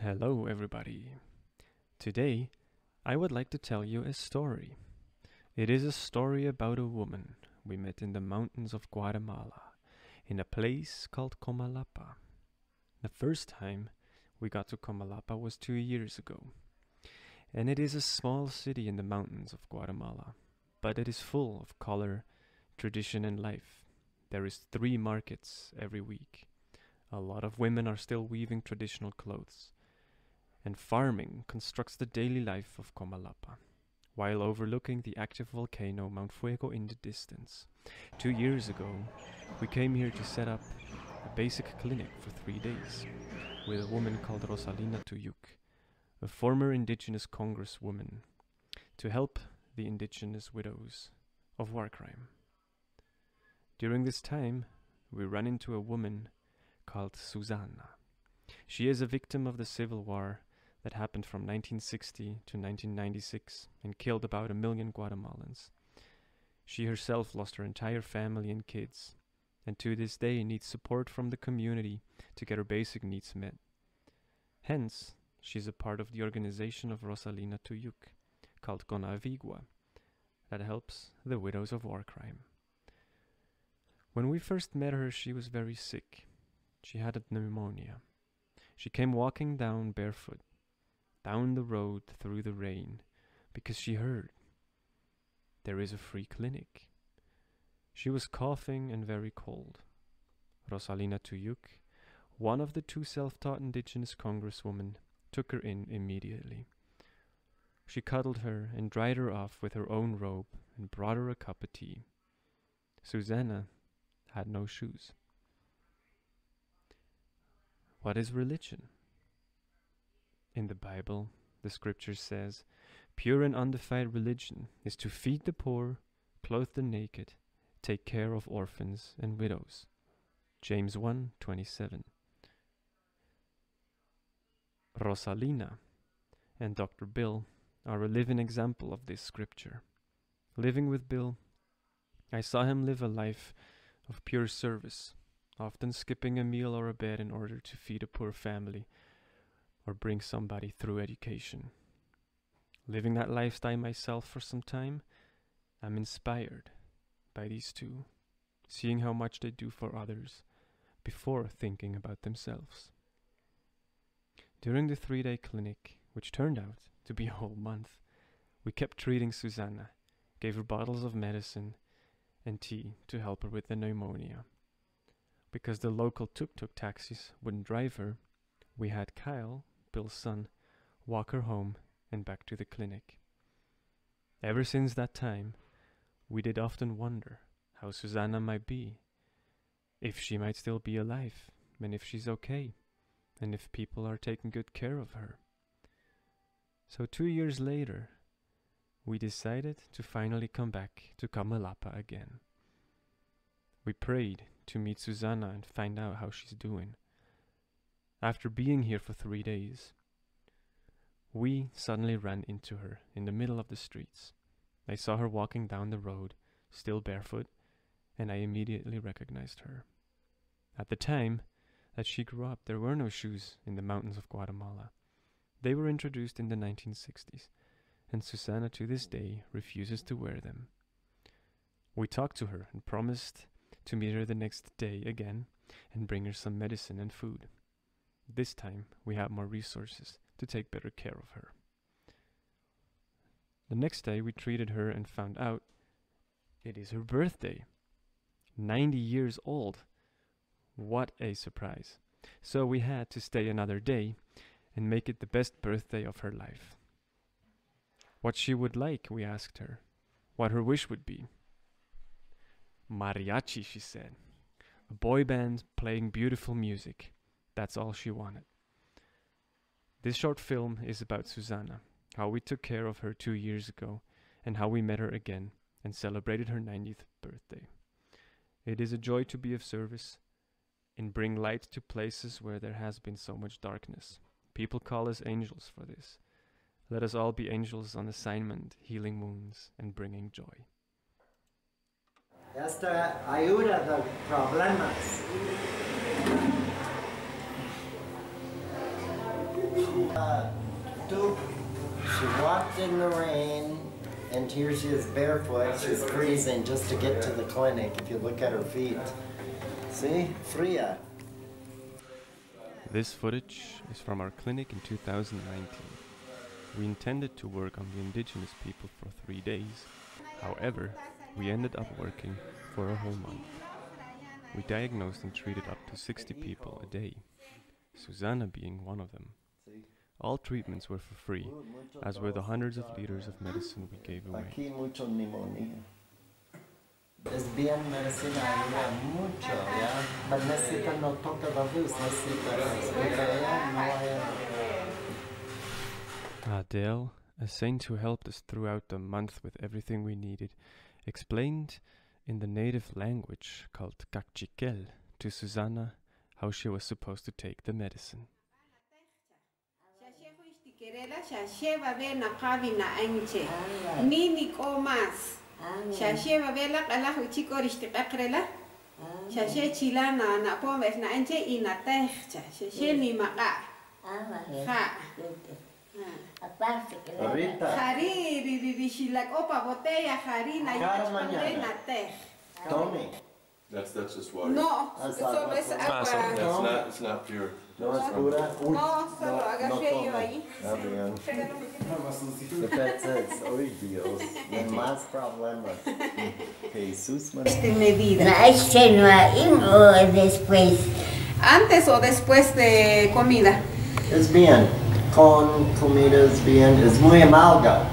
Hello, everybody. Today, I would like to tell you a story. It is a story about a woman we met in the mountains of Guatemala, in a place called Comalapa. The first time we got to Comalapa was 2 years ago, and it is a small city in the mountains of Guatemala, but it is full of color, tradition, and life. There is 3 markets every week. A lot of women are still weaving traditional clothes, and farming constructs the daily life of Comalapa, while overlooking the active volcano Mount Fuego in the distance. 2 years ago, we came here to set up a basic clinic for 3 days with a woman called Rosalina Tuyuk, a former indigenous congresswoman, to help the indigenous widows of war crime. During this time, we run into a woman called Susanna. She is a victim of the civil war that happened from 1960 to 1996 and killed about 1 million Guatemalans. She herself lost her entire family and kids, and to this day needs support from the community to get her basic needs met. Hence, she's a part of the organization of Rosalina Tuyuk, called Conavigua, that helps the widows of war crime. When we first met her, she was very sick. She had a pneumonia. She came walking down barefoot, down the road through the rain, because she heard there is a free clinic. She was coughing and very cold. Rosalina Tuyuk, one of the 2 self-taught indigenous congresswomen, took her in immediately. She cuddled her and dried her off with her own robe and brought her a cup of tea. Susanna had no shoes. What is religion? In the Bible, the scripture says, pure and undefiled religion is to feed the poor, clothe the naked, take care of orphans and widows. James 1:27. Rosalina and Dr. Bill are a living example of this scripture. Living with Bill, I saw him live a life of pure service, often skipping a meal or a bed in order to feed a poor family or bring somebody through education. Living that lifestyle myself for some time, I'm inspired by these 2, seeing how much they do for others before thinking about themselves. During the 3-day clinic, which turned out to be a whole month, we kept treating Susanna, gave her bottles of medicine and tea to help her with the pneumonia. Because the local tuk-tuk taxis wouldn't drive her, we had Kyle, Bill's son, walk her home and back to the clinic. Ever since that time, we did often wonder how Susanna might be, if she might still be alive, and if she's okay, and if people are taking good care of her. So 2 years later, we decided to finally come back to Comalapa again. We prayed to meet Susanna and find out how she's doing. After being here for 3 days, we suddenly ran into her in the middle of the streets. I saw her walking down the road, still barefoot, and I immediately recognized her. At the time that she grew up, there were no shoes in the mountains of Guatemala. They were introduced in the 1960s, and Susanna to this day refuses to wear them. We talked to her and promised to meet her the next day again and bring her some medicine and food. This time we had more resources to take better care of her. The next day we treated her and found out it is her birthday. 90 years old. What a surprise. So we had to stay another day and make it the best birthday of her life. What she would like, we asked her. What her wish would be. Mariachi, she said. A boy band playing beautiful music. That's all she wanted. This short film is about Susanna, how we took care of her 2 years ago, and how we met her again and celebrated her 90th birthday. It is a joy to be of service and bring light to places where there has been so much darkness. People call us angels for this. Let us all be angels on assignment, healing wounds and bringing joy. Esta ayuda de problemas. She walked in the rain, and here she is barefoot. She's freezing just to get to the clinic. If you look at her feet, see, fria. This footage is from our clinic in 2019. We intended to work on the indigenous people for 3 days. However, we ended up working for a whole month. We diagnosed and treated up to 60 people a day, Susanna being one of them. All treatments were for free, as were the hundreds of liters of medicine we gave away. Es bien medicina ayuda mucho, ¿ya? Pero necesita no toca la luz, necesita Adele, a saint who helped us throughout the month with everything we needed, explained in the native language called Kakchikel to Susanna how she was supposed to take the medicine. Shasheva vela kala huchiko rishtiqaqrela shashe chilana na pomes na anche ina tehcha shashe ni maqa ha Ahorita. Jari bishilak opa botella harina na teh. Tony. That's just water. No, solo es agua. It's not pure. No es pura. No, solo agarré yo ahí. Ay Dios, hay más problemas. Jesús me... Medida. ¿O después? ¿Antes o después de comida? Es bien, con comida es bien, es muy amarga.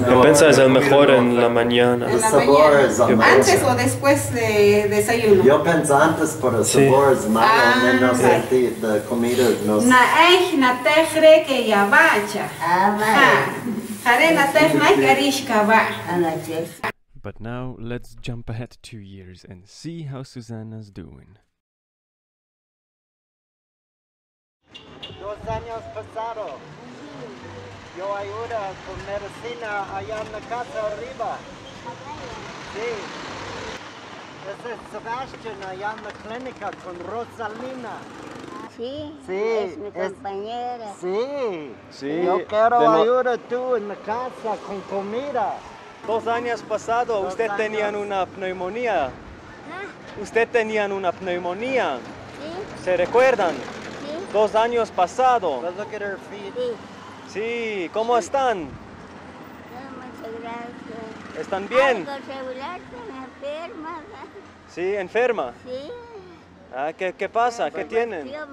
Yo pienso es el mejor en la mañana. El sabor es amargo. ¿Antes o después de desayuno? Yo pienso antes, pero el sabor es malo, no sé, la comida no sé. Na tehre que ya vacha. Hare na teh na karishka va. But now let's jump ahead 2 years and see how Susanna's doing. 2 años pasados. Yo ayuda con medicina allá en la casa arriba. Sí. Ese es Sebastián allá en la clínica con Rosalina. Sí, Sí, es mi compañera. Sí. Sí. Yo quiero ayuda tú en la casa con comida. 2 años pasado, usted tenía una neumonía. Usted tenía una neumonía. Sí, ¿Se recuerdan? sí. 2 años pasado. Let's look at her feet. Sí. Sí, ¿cómo están? Muchas gracias. ¿Están bien? Algo regular, están enfermas. Sí, enferma. Sí. Ah, ¿qué pasa? ¿Qué tienen? Tío,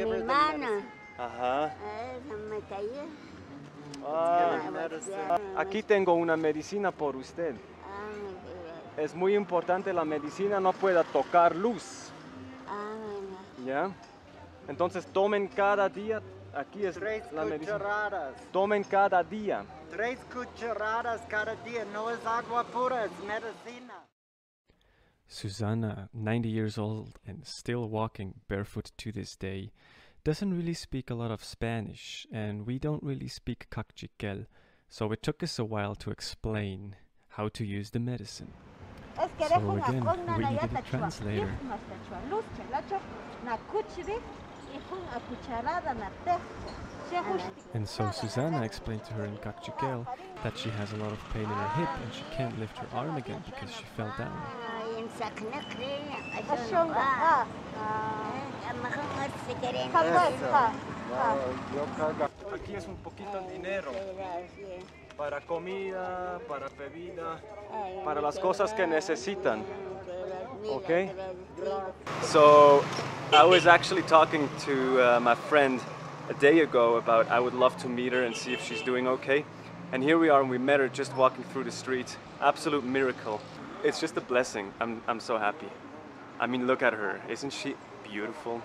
mi mano. Ajá. Se me cayó. Aquí tengo una medicina por usted. Es muy importante la medicina, no pueda tocar luz. ¿Ya? Entonces tomen cada día. Aquí es 3 la medicina. cucharadas. Tomen cada día. 3 cucharadas cada día. No es agua pura, es medicina. Susanna, 90 years old and still walking barefoot to this day, doesn't really speak a lot of Spanish, and we don't really speak Kakchikel, so it took us a while to explain how to use the medicine. So again, we needed a translator. And so Susanna explained to her in Kakchikel that she has a lot of pain in her hip and she can't lift her arm again because she fell down. Aquí es un poquito de dinero para comida, para bebida, para las cosas que necesitan. Okay? So I was actually talking to my friend a day ago about I would love to meet her and see if she's doing okay. And here we are, and we met her just walking through the street. Absolute miracle. It's just a blessing. I'm so happy. I mean, look at her. Isn't she beautiful?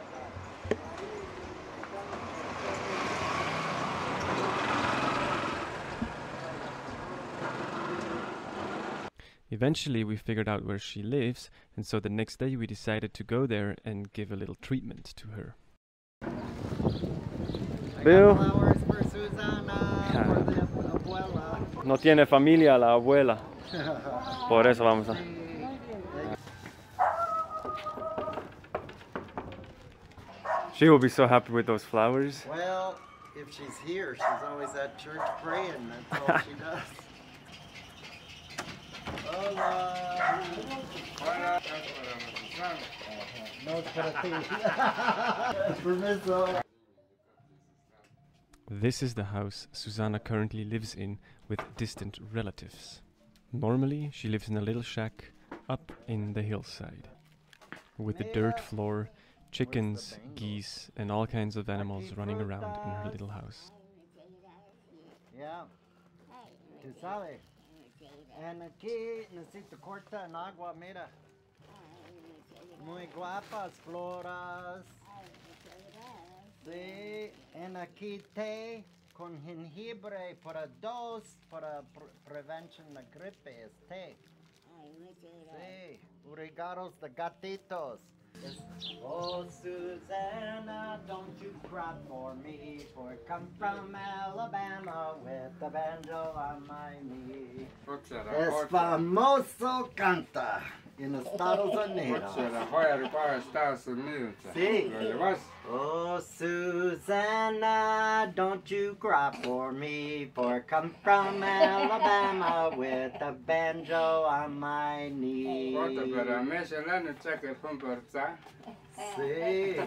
Eventually we figured out where she lives, and so the next day we decided to go there and give a little treatment to her. Bill. Flowers for Susanna, for the abuela. No tiene familia la abuela. Por eso vamos a... She will be so happy with those flowers. Well, if she's here, she's always at church praying. That's all she does. Hola. No, es para ti. Permiso. This is the house Susanna currently lives in with distant relatives. Normally, she lives in a little shack up in the hillside, with the dirt floor, chickens, geese, and all kinds of animals running around in her little house. Yeah. Tú sabes. And aquí necesito corta en agua, mira. Muy guapas floras. Sí. En aquí té con jengibre para dos, para prevention de gripe, es té. Sí. Regalos de gatitos. Oh, Susanna, don't you cry for me, for I come from Alabama with the banjo on my knee. Es famoso canta en Estados Unidos. Sí. Oh, Susanna, don't you cry for me, for I come from Alabama with the banjo on my knee. Sí.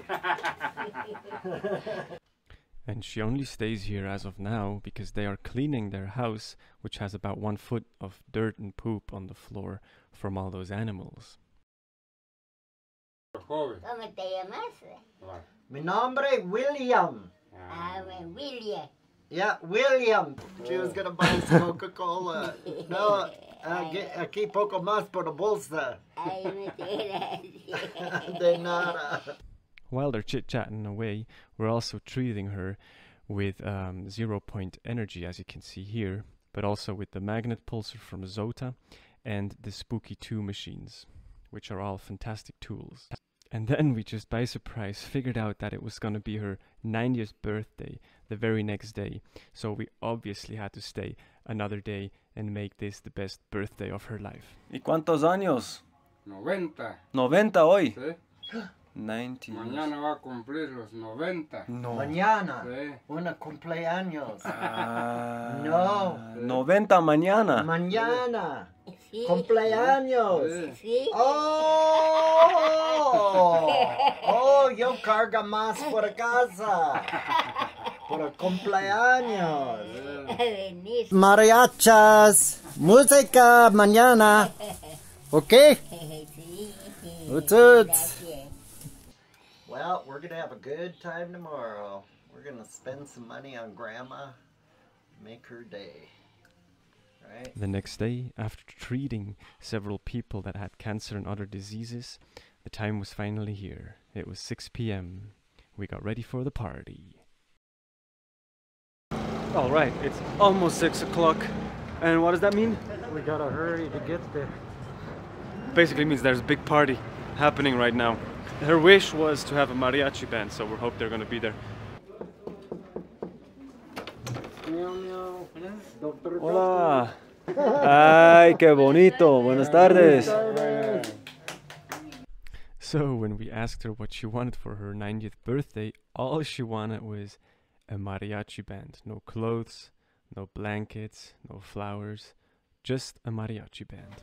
And she only stays here as of now because they are cleaning their house, which has about 1 foot of dirt and poop on the floor from all those animals. ¿Cómo te llamas? Mi nombre es William. William. Yeah, William. She was gonna buy some Coca-Cola. No, aquí poco más por la bolsa. Ay, muchas gracias. De nada. While they're chit-chatting away, we're also treating her with 0-point energy, as you can see here, but also with the magnet pulsar from Zota and the Spooky 2 machines, which are all fantastic tools. And then we just by surprise figured out that it was going to be her 90th birthday the very next day, so we obviously had to stay another day and make this the best birthday of her life. ¿Y cuántos años? 90. 90 hoy. ¿Sí? 90. Mañana va a cumplir los 90. No. Mañana. Sí. Una cumpleaños. Ah, No. 90 mañana. Mañana. Sí. Cumpleaños. Sí. Oh. Oh, yo carga más por casa. Por cumpleaños. Venís. Mariachas. Música mañana. ¿Ok? Sí. Gracias. Well, we're gonna have a good time tomorrow. We're gonna spend some money on Grandma, make her day. Right? The next day, after treating several people that had cancer and other diseases, the time was finally here. It was 6 p.m. We got ready for the party. All right, it's almost 6 o'clock. And what does that mean? We gotta hurry to get there. Basically means there's a big party happening right now. Her wish was to have a mariachi band, so we hope they're gonna be there. Hola. Ay, qué bonito. Buenas tardes. So when we asked her what she wanted for her 90th birthday, all she wanted was a mariachi band. No clothes, no blankets, no flowers, just a mariachi band.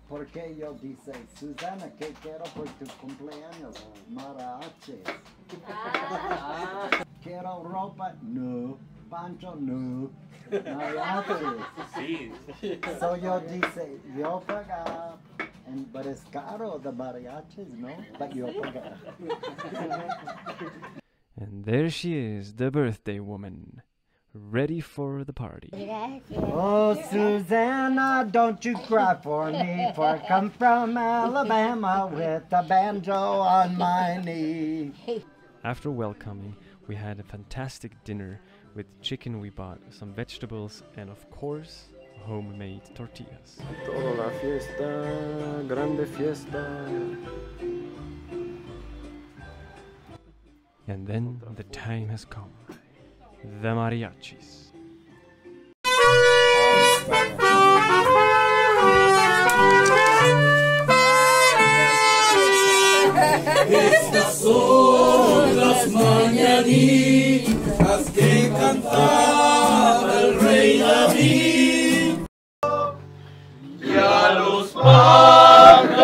Porque yo dice, Susanna, ¿qué quiero por tu cumpleaños? Mariachis. Quiero ropa? No. Pancho? No. Mariachis. Sí. So yo dice, yo pagar. But it's caro, the mariachis, no? But yo pagar. And there she is, the birthday woman, ready for the party. Gracias. Oh, Susanna, don't you cry for me, for I come from Alabama with a banjo on my knee. After welcoming, we had a fantastic dinner with chicken we bought, some vegetables, and of course, homemade tortillas. Toda la fiesta, grande fiesta. And then the time has come. The mariachis. Estas son las mañanitas que cantaba el rey David. Ya los pajarillos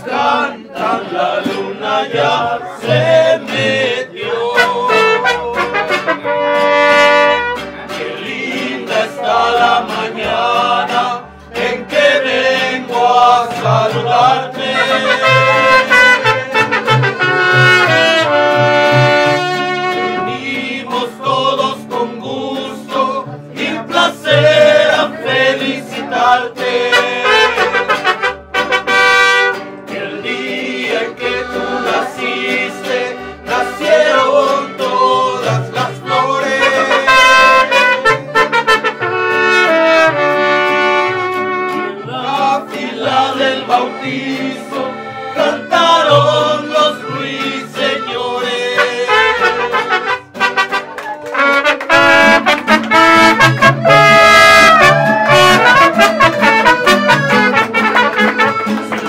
cantan, la luna ya se metió. Qué linda está la mañana en que vengo a saludarte. Venimos todos con gusto y placer a felicitarte. El día en que tú naciste, nacieron todas las flores. En la fila del bautizo cantaron los ruiseñores.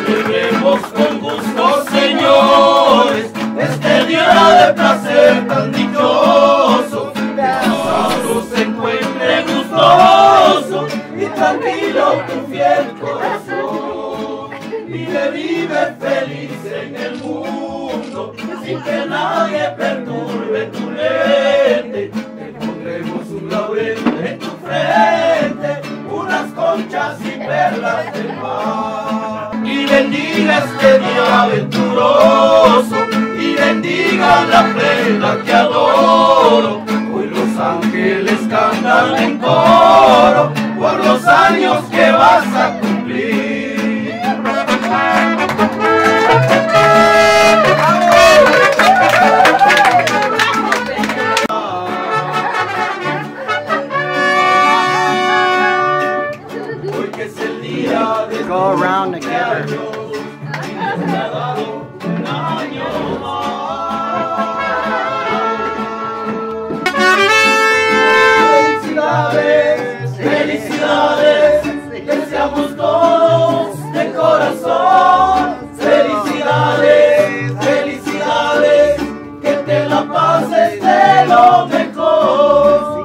Celebremos con gusto, señores, este día de placer tan dichoso. Que pasado se encuentre gustoso y tranquilo tu fiel corazón. Vive, vive feliz en el mundo, sin que nadie perturbe tu mente. Te pondremos un laurel en tu frente, unas conchas y perlas del mar. Y bendiga este día aventuroso, y bendiga la prenda que adoro. Hoy los ángeles cantan en coro por los años que vas a cumplir. Hoy que es el día de Go around together. un año más. Felicidades, felicidades, deseamos todos de corazón. Felicidades, felicidades, que te la pases de lo mejor.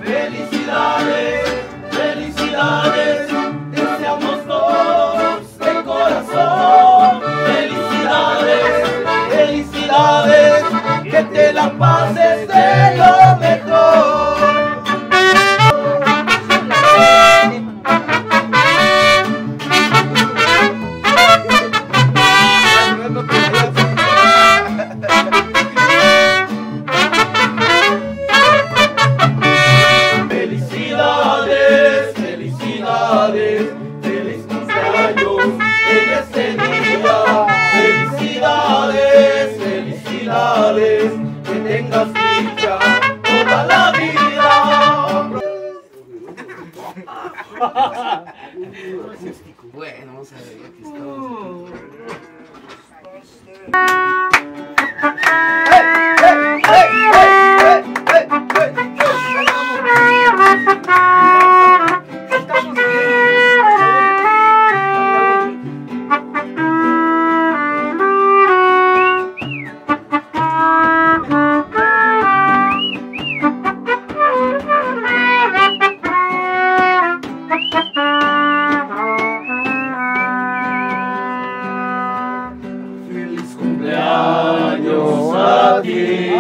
Felicidades, felicidades, deseamos todos de corazón. Felicidades, felicidades, que te la pases de lo mejor. Felicidades, felicidades, feliz cumpleaños en este día. Felicidades, felicidades, que tengas dicha toda la vida. Bueno, vamos a ver, aquí estamos. Feliz cumpleaños a ti,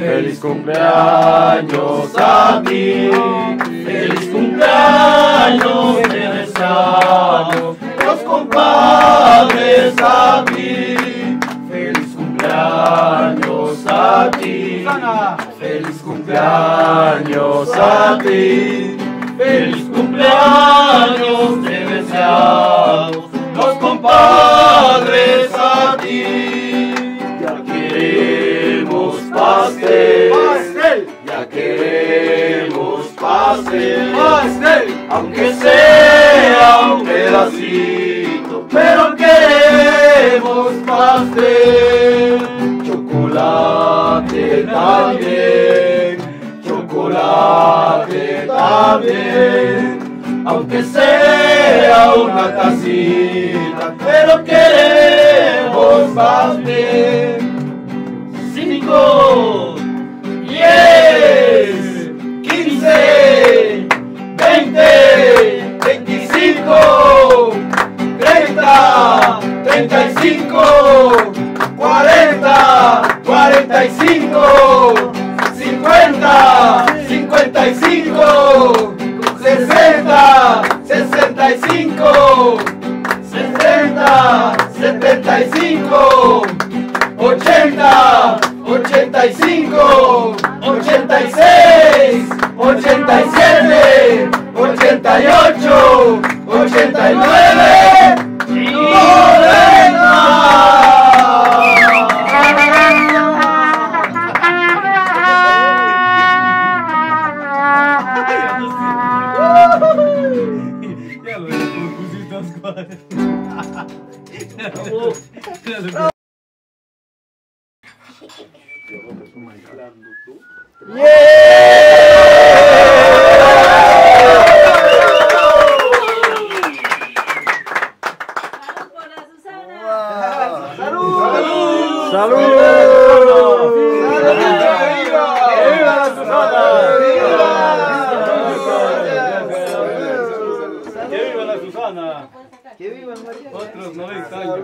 feliz cumpleaños a ti, feliz cumpleaños te deseamos los compadres a ti, feliz cumpleaños a ti, feliz cumpleaños a ti, feliz cumpleaños te deseamos los compadres a ti. Ya queremos pastel, ya queremos pastel, aunque sea un pedacito, pero queremos pastel. Yo va bien, aunque sea una tacita, pero queremos más bien. 5, 10, 15, 20, 25, 30, 35, 40, 45, 50, 55, 60, 65, 70, 75, 80, 85, 86, 87, 88, 89 y 90. Susanna. Que viva María. Otros 90 años.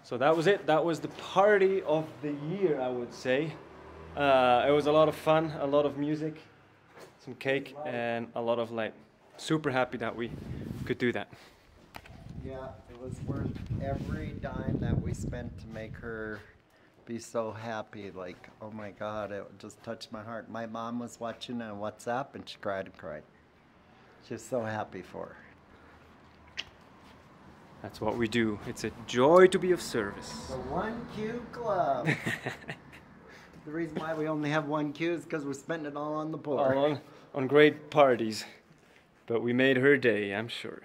So that was it. That was the party of the year, I would say. It was a lot of fun, a lot of music, some cake, and a lot of light. Super happy that we could do that. Yeah, it was worth every dime that we spent to make her be so happy. Like, oh my God, it just touched my heart. My mom was watching on WhatsApp and she cried and cried. She was so happy for her. That's what we do. It's a joy to be of service. The 1Q Club. The reason why we only have 1Q is because we're spending it all on the poor. All on great parties. But we made her day, I'm sure.